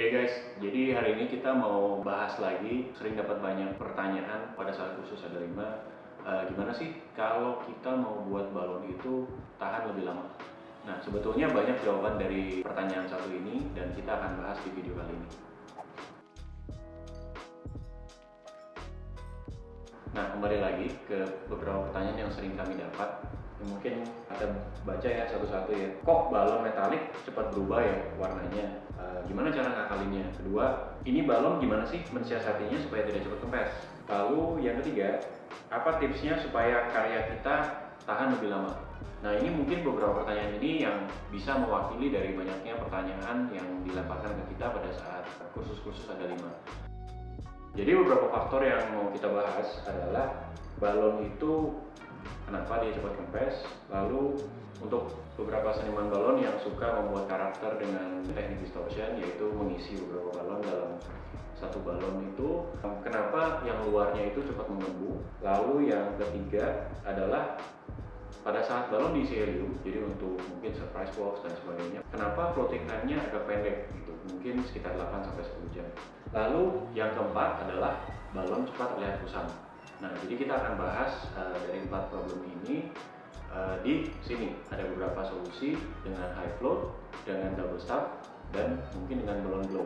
Hey guys, jadi hari ini kita mau bahas lagi, sering dapat banyak pertanyaan pada saat kursus ada 5. Gimana sih kalau kita mau buat balon itu tahan lebih lama? Nah, sebetulnya banyak jawaban dari pertanyaan satu ini dan kita akan bahas di video kali ini. Nah, kembali lagi ke beberapa pertanyaan yang sering kami dapat. Mungkin kita baca ya satu-satu ya. Kok balon metalik cepat berubah ya warnanya? Gimana cara ngakalinnya? Kedua, ini balon gimana sih mensiasatinya supaya tidak cepat kempes? Lalu yang ketiga, apa tipsnya supaya karya kita tahan lebih lama? Nah, ini mungkin beberapa pertanyaan ini yang bisa mewakili dari banyaknya pertanyaan yang dilemparkan ke kita pada saat kursus-kursus ada 5. Jadi beberapa faktor yang mau kita bahas adalah balon itu kenapa dia cepat kempes, lalu untuk beberapa seniman balon yang suka membuat karakter dengan teknik distortion, yaitu mengisi beberapa balon dalam satu balon itu, kenapa yang luarnya itu cepat mengembung. Lalu yang ketiga adalah pada saat balon diisi helium, jadi untuk mungkin surprise box dan sebagainya, kenapa floating time-nya agak pendek gitu, mungkin sekitar 8-10 jam. Lalu yang keempat adalah balon cepat terlihat kusam. Nah, jadi kita akan bahas dari 4 problem ini. Di sini ada beberapa solusi dengan high float, dengan double stack, dan mungkin dengan balon glow.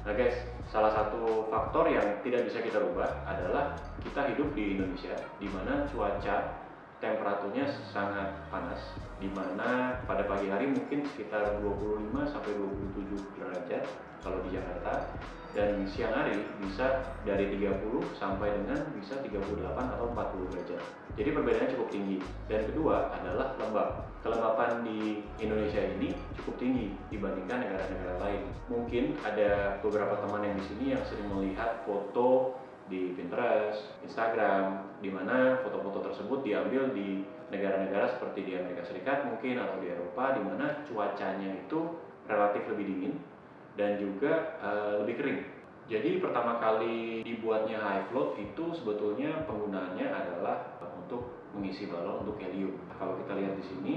Nah guys, salah satu faktor yang tidak bisa kita rubah adalah kita hidup di Indonesia, di mana cuaca temperaturnya sangat panas, di mana pada pagi hari mungkin sekitar 25-27 derajat kalau di Jakarta, dan siang hari bisa dari 30 sampai dengan bisa 38 atau 40 derajat. Jadi perbedaannya cukup tinggi. Dan kedua adalah lembab. Kelembapan di Indonesia ini cukup tinggi dibandingkan negara-negara lain. Mungkin ada beberapa teman yang di sini yang sering melihat foto di Pinterest, Instagram, di mana foto-foto tersebut diambil di negara-negara seperti di Amerika Serikat mungkin atau di Eropa, di mana cuacanya itu relatif lebih dingin dan juga lebih kering. Jadi pertama kali dibuatnya high float itu sebetulnya penggunaannya adalah untuk mengisi balon untuk helium. Kalau kita lihat di sini,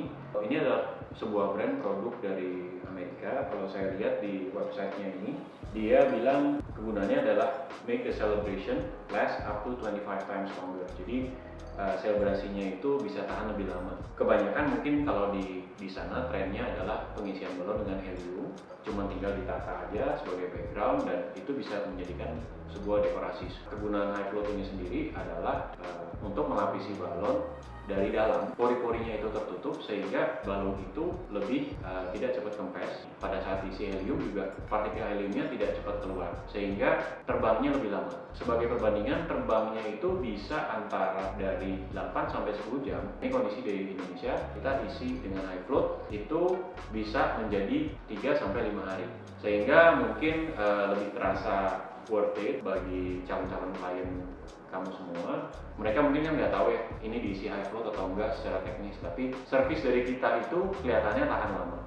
ini adalah sebuah brand produk dari Amerika. Kalau saya lihat di websitenya ini, dia bilang kegunaannya adalah make the celebration last up to 25 times longer. Jadi selebrasinya itu bisa tahan lebih lama. Kebanyakan mungkin kalau di sana trennya adalah pengisian balon dengan helium, cuma tinggal ditata aja sebagai background dan itu bisa menjadikan sebuah dekorasi. Kegunaan high float ini sendiri adalah untuk melapisi balon dari dalam, pori-porinya itu tertutup sehingga balon itu lebih tidak cepat kempes. Pada saat diisi helium juga partikel heliumnya tidak cepat keluar sehingga terbangnya lebih lama. Sebagai perbandingan, terbangnya itu bisa antara dari 8-10 jam. Ini kondisi di Indonesia, kita isi dengan high float itu bisa menjadi 3-5 hari, sehingga mungkin lebih terasa worth it bagi calon-calon klien kamu semua. Mereka mungkin kan nggak tahu ya ini diisi high float atau enggak secara teknis, tapi service dari kita itu kelihatannya tahan lama.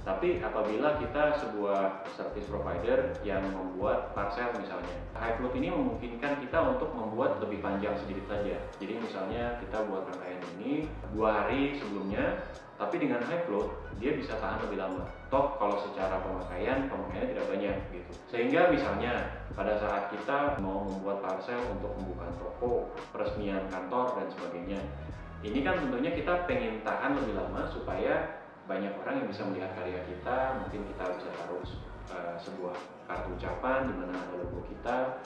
Tapi apabila kita sebuah service provider yang membuat parcel misalnya, high float ini memungkinkan kita untuk membuat lebih panjang sedikit saja. Jadi misalnya kita buat rangkaian ini 2 hari sebelumnya, tapi dengan high float dia bisa tahan lebih lama. Toh kalau secara pemakaiannya tidak banyak gitu. Sehingga misalnya pada saat kita mau membuat parcel untuk membuka toko, peresmian kantor dan sebagainya, ini kan tentunya kita pengen tahan lebih lama supaya banyak orang yang bisa melihat karya kita. Mungkin kita bisa taruh sebuah kartu ucapan di mana ada logo kita.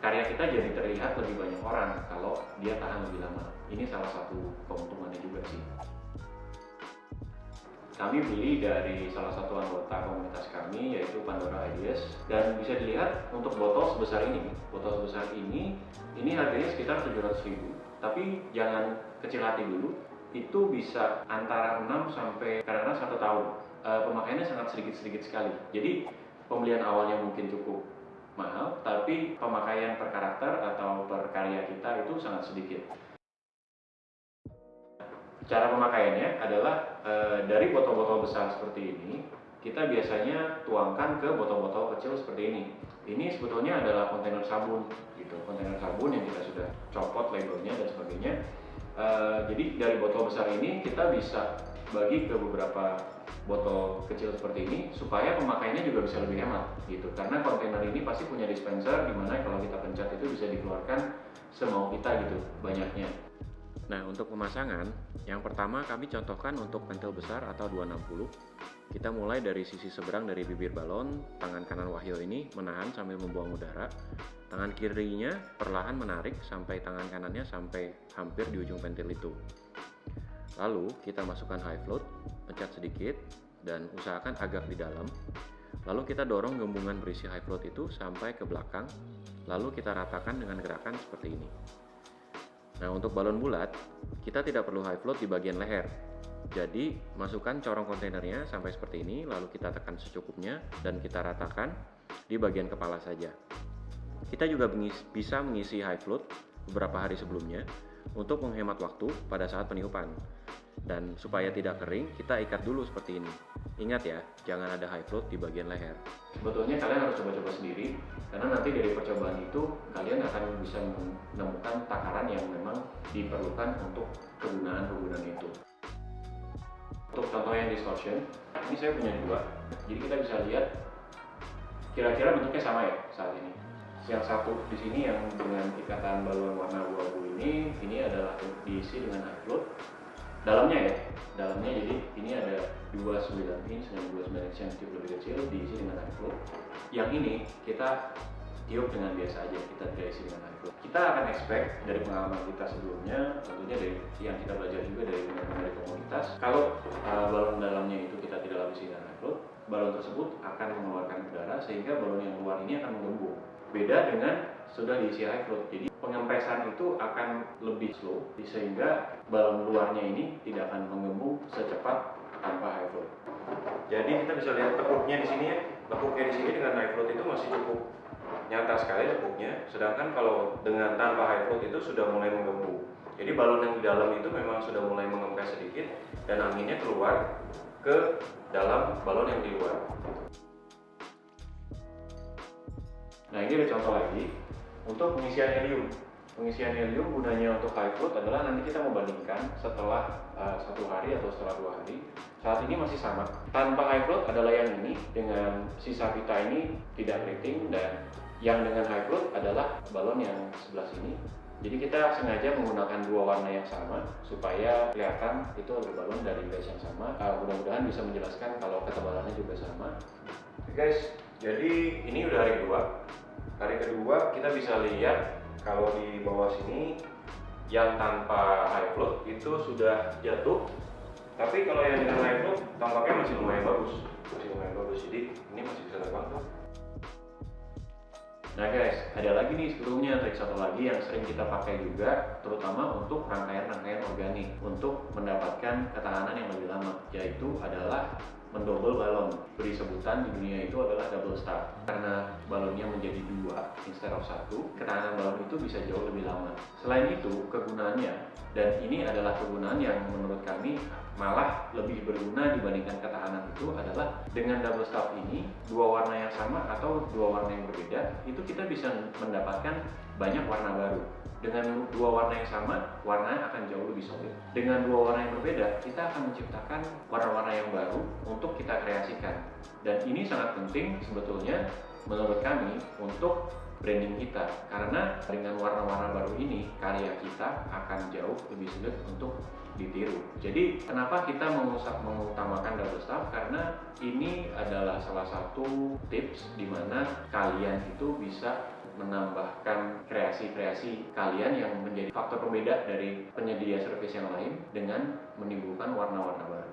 Karya kita jadi terlihat lebih banyak orang kalau dia tahan lebih lama. Ini salah satu keuntungannya juga sih. Kami beli dari salah satu anggota komunitas kami yaitu Pandora Ideas, dan bisa dilihat untuk botol sebesar ini harganya sekitar 700.000. Tapi jangan kecil hati dulu, itu bisa antara 6 sampai kadang-kadang 1 tahun. Pemakaiannya sangat sedikit sekali. Jadi pembelian awalnya mungkin cukup mahal, tapi pemakaian per karakter atau per karya kita itu sangat sedikit. Cara pemakaiannya adalah dari botol-botol besar seperti ini, kita biasanya tuangkan ke botol-botol kecil seperti ini. Ini sebetulnya adalah kontainer sabun, gitu. Kontainer sabun yang kita sudah copot labelnya dan sebagainya. Jadi dari botol besar ini kita bisa bagi ke beberapa botol kecil seperti ini supaya pemakaiannya juga bisa lebih hemat gitu, karena kontainer ini pasti punya dispenser dimana kalau kita pencet itu bisa dikeluarkan semau kita gitu banyaknya. Nah, untuk pemasangan, yang pertama kami contohkan untuk pentil besar atau 260. Kita mulai dari sisi seberang dari bibir balon, tangan kanan Wahyu ini menahan sambil membuang udara, tangan kirinya perlahan menarik sampai tangan kanannya sampai hampir di ujung pentil itu. Lalu kita masukkan high float, pencet sedikit, dan usahakan agak di dalam. Lalu kita dorong gembungan berisi high float itu sampai ke belakang, lalu kita ratakan dengan gerakan seperti ini. Nah, untuk balon bulat, kita tidak perlu high float di bagian leher. Jadi, masukkan corong kontainernya sampai seperti ini, lalu kita tekan secukupnya dan kita ratakan di bagian kepala saja. Kita juga bisa mengisi high float beberapa hari sebelumnya untuk menghemat waktu pada saat peniupan. Dan supaya tidak kering, kita ikat dulu seperti ini. Ingat ya, jangan ada high float di bagian leher. Sebetulnya kalian harus coba-coba sendiri, karena nanti dari percobaan itu kalian akan bisa menemukan takaran yang memang diperlukan untuk kegunaan itu. Untuk contoh yang distortion, ini saya punya dua. Jadi kita bisa lihat kira-kira bentuknya sama ya saat ini. Yang satu di sini yang dengan ikatan balon warna abu-abu ini adalah diisi dengan high float. Dalamnya ya, jadi ini ada 29 inch dan 29 inch yang tiup lebih kecil diisi dengan high float. Yang ini kita tiup dengan biasa aja, kita tidak isi dengan high float. Kita akan expect dari pengalaman kita sebelumnya, tentunya dari yang kita belajar juga dari komunitas, kalau balon dalamnya itu kita tidak lapisi dengan high float, balon tersebut akan mengeluarkan udara sehingga balon yang luar ini akan menggembung. Beda dengan sudah diisi high float, jadi pengempesan itu akan lebih slow sehingga balon luarnya ini tidak akan menggembung secepat tanpa high float. Jadi kita bisa lihat tekuknya di sini ya, tekuknya di sini dengan high float itu masih cukup nyata sekali tekuknya, sedangkan kalau dengan tanpa high float itu sudah mulai menggembung. Jadi balon yang di dalam itu memang sudah mulai mengempes sedikit dan anginnya keluar ke dalam balon yang di luar. Nah, ini ada contoh lagi untuk pengisian helium. Pengisian helium gunanya untuk high float adalah nanti kita membandingkan setelah 1 hari atau setelah 2 hari. Saat ini masih sama. Tanpa high float adalah yang ini, dengan sisa pita ini tidak keriting, dan yang dengan high float adalah balon yang sebelah sini. Jadi kita sengaja menggunakan dua warna yang sama supaya kelihatan itu adalah balon dari base yang sama. Mudah-mudahan bisa menjelaskan kalau ketebalannya juga sama. Oke guys, jadi ini udah hari kedua. Hari kedua kita bisa lihat kalau di bawah sini yang tanpa high float itu sudah jatuh, tapi kalau yang dengan high float tampaknya masih lumayan bagus, jadi ini masih bisa terbang tuh. Nah guys, ada lagi nih sebelumnya trik satu lagi yang sering kita pakai juga, terutama untuk rangkaian-rangkaian organik untuk mendapatkan ketahanan yang lebih lama, yaitu adalah mendouble balon. Beri sebutan di dunia itu adalah double staff. Karena balonnya menjadi 2 instead of 1, ketahanan balon itu bisa jauh lebih lama. Selain itu, kegunaannya, dan ini adalah kegunaan yang menurut kami malah lebih berguna dibandingkan ketahanan itu, adalah dengan double staff ini, 2 warna yang sama atau 2 warna yang berbeda, itu kita bisa mendapatkan banyak warna baru. Dengan 2 warna yang sama, warnanya akan jauh lebih solid. Dengan 2 warna yang berbeda, kita akan menciptakan warna-warna yang baru untuk kita kreasikan. Dan ini sangat penting sebetulnya menurut kami untuk branding kita, karena dengan warna-warna baru ini, karya kita akan jauh lebih sulit untuk ditiru. Jadi kenapa kita mengutamakan double staff? Karena ini adalah salah satu tips di mana kalian itu bisa menambahkan kreasi-kreasi kalian yang menjadi faktor pembeda dari penyedia servis yang lain dengan menimbulkan warna-warna baru.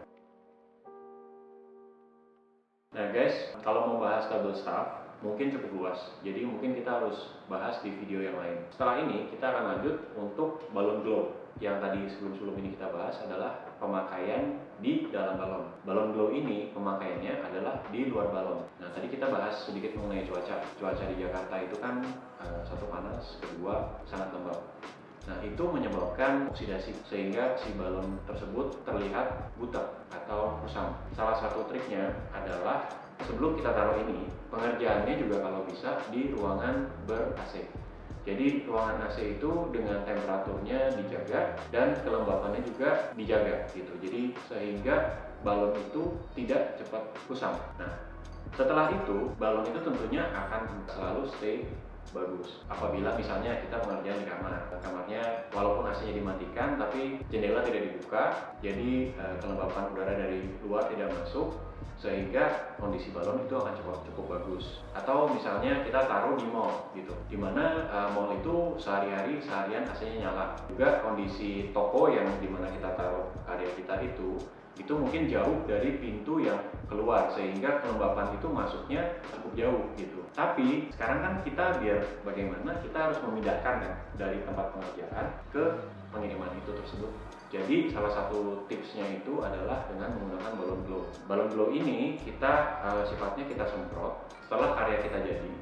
Nah guys, kalau mau bahas double staff mungkin cukup luas, jadi mungkin kita harus bahas di video yang lain. Setelah ini kita akan lanjut untuk balon glow. Yang tadi sebelum ini kita bahas adalah pemakaian di dalam balon. Balon glow ini pemakaiannya adalah di luar balon. Nah tadi kita bahas sedikit mengenai cuaca. Cuaca di Jakarta itu kan satu panas, kedua sangat lembab. Nah itu menyebabkan oksidasi sehingga si balon tersebut terlihat butek atau kusam. Salah satu triknya adalah sebelum kita taruh ini, pengerjaannya juga kalau bisa di ruangan ber-AC. Jadi ruangan AC itu dengan temperaturnya dijaga dan kelembapannya juga dijaga gitu. Jadi sehingga balon itu tidak cepat kusam. Nah, setelah itu balon itu tentunya akan selalu stay bagus. Apabila misalnya kita pengerjaan di kamarnya walaupun AC-nya dimatikan tapi jendela tidak dibuka, jadi kelembapan udara dari luar tidak masuk, sehingga kondisi balon itu akan cukup bagus. Atau misalnya kita taruh di mall gitu, dimana mall itu seharian AC-nya nyala. Juga kondisi toko yang dimana kita taruh karya kita itu mungkin jauh dari pintu yang keluar, sehingga kelembapan itu masuknya cukup jauh gitu. Tapi sekarang kan kita biar bagaimana kita harus memindahkan kan dari tempat pengerjaan ke pengiriman itu tersebut. Jadi salah satu tipsnya itu adalah dengan menggunakan balon glow. Balon glow ini kita sifatnya kita semprot setelah karya kita jadi.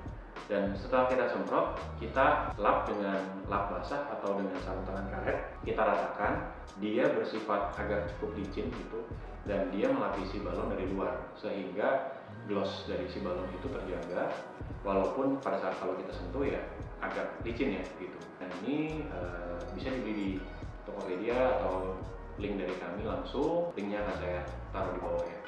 Dan setelah kita semprot, kita lap dengan lap basah atau dengan sarung tangan karet, kita ratakan. Dia bersifat agak cukup licin gitu, dan dia melapisi balon dari luar, sehingga gloss dari si balon itu terjaga, walaupun pada saat kalau kita sentuh ya agak licin ya gitu. Dan ini bisa dibeli di Tokopedia atau link dari kami langsung, linknya akan saya taruh di bawah ya.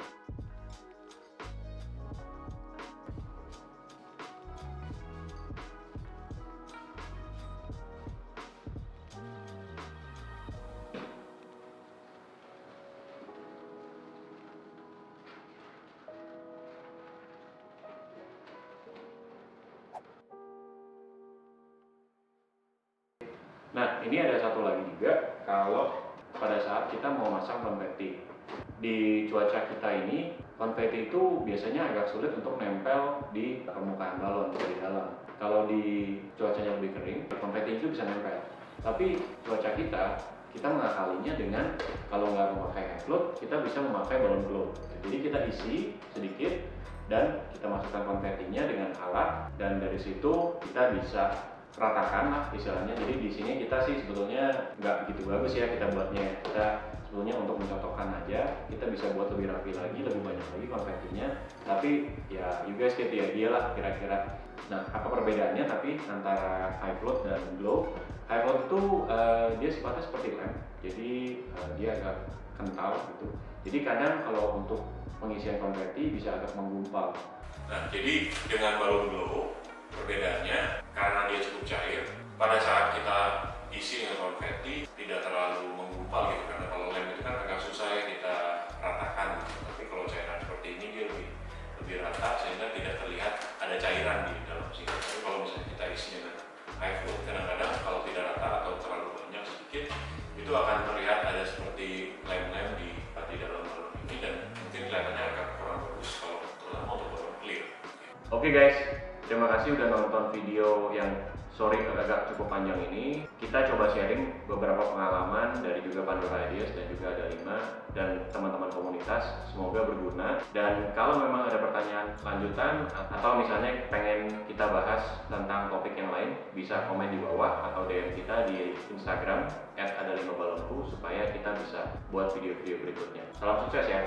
Nah, ini ada satu lagi juga, kalau pada saat kita mau masang konveti. Di cuaca kita ini, konveti itu biasanya agak sulit untuk nempel di permukaan balon dari dalam. Kalau di cuacanya lebih kering, konveti itu bisa nempel. Tapi cuaca kita mengakalinya dengan kalau nggak memakai high float, kita bisa memakai balon glow. Jadi kita isi sedikit dan kita masukkan konvetinya dengan alat, dan dari situ kita bisa ratakan lah istilahnya. Jadi di sini kita sih sebetulnya nggak begitu bagus ya kita buatnya. Kita sebetulnya untuk mencocokkan aja, kita bisa buat lebih rapi lagi, lebih banyak lagi konvetinya. Tapi ya you guys get the idea lah kira-kira. Nah, apa perbedaannya tapi antara high float dan glow? High float itu dia sifatnya seperti lem, jadi dia agak kental gitu. Jadi kadang kalau untuk pengisian konveti bisa agak menggumpal. Nah, jadi dengan balon glow perbedaannya karena dia cukup cair, pada saat kita isi dengan konveti tidak terlalu menggumpal gitu, karena kalau lem itu kan agak susah ya kita ratakan. Tapi kalau cairan seperti ini dia lebih rata sehingga tidak terlihat ada cairan di dalam sini. Tapi kalau misalnya kita isi dengan high float, kadang-kadang kalau tidak rata atau terlalu banyak sedikit, itu akan terlihat ada seperti lem-lem di dalam balon ini, dan mungkin kelihatannya agak kurang bagus kalau terutama untuk balon clear. Oke guys, terima kasih udah nonton video yang agak cukup panjang ini. Kita coba sharing beberapa pengalaman dari juga Pandora Ideas dan juga ada Lima dan teman-teman komunitas. Semoga berguna. Dan kalau memang ada pertanyaan lanjutan atau misalnya pengen kita bahas tentang topik yang lain, bisa komen di bawah atau DM kita di Instagram @ada5balonku supaya kita bisa buat video-video berikutnya. Salam sukses ya!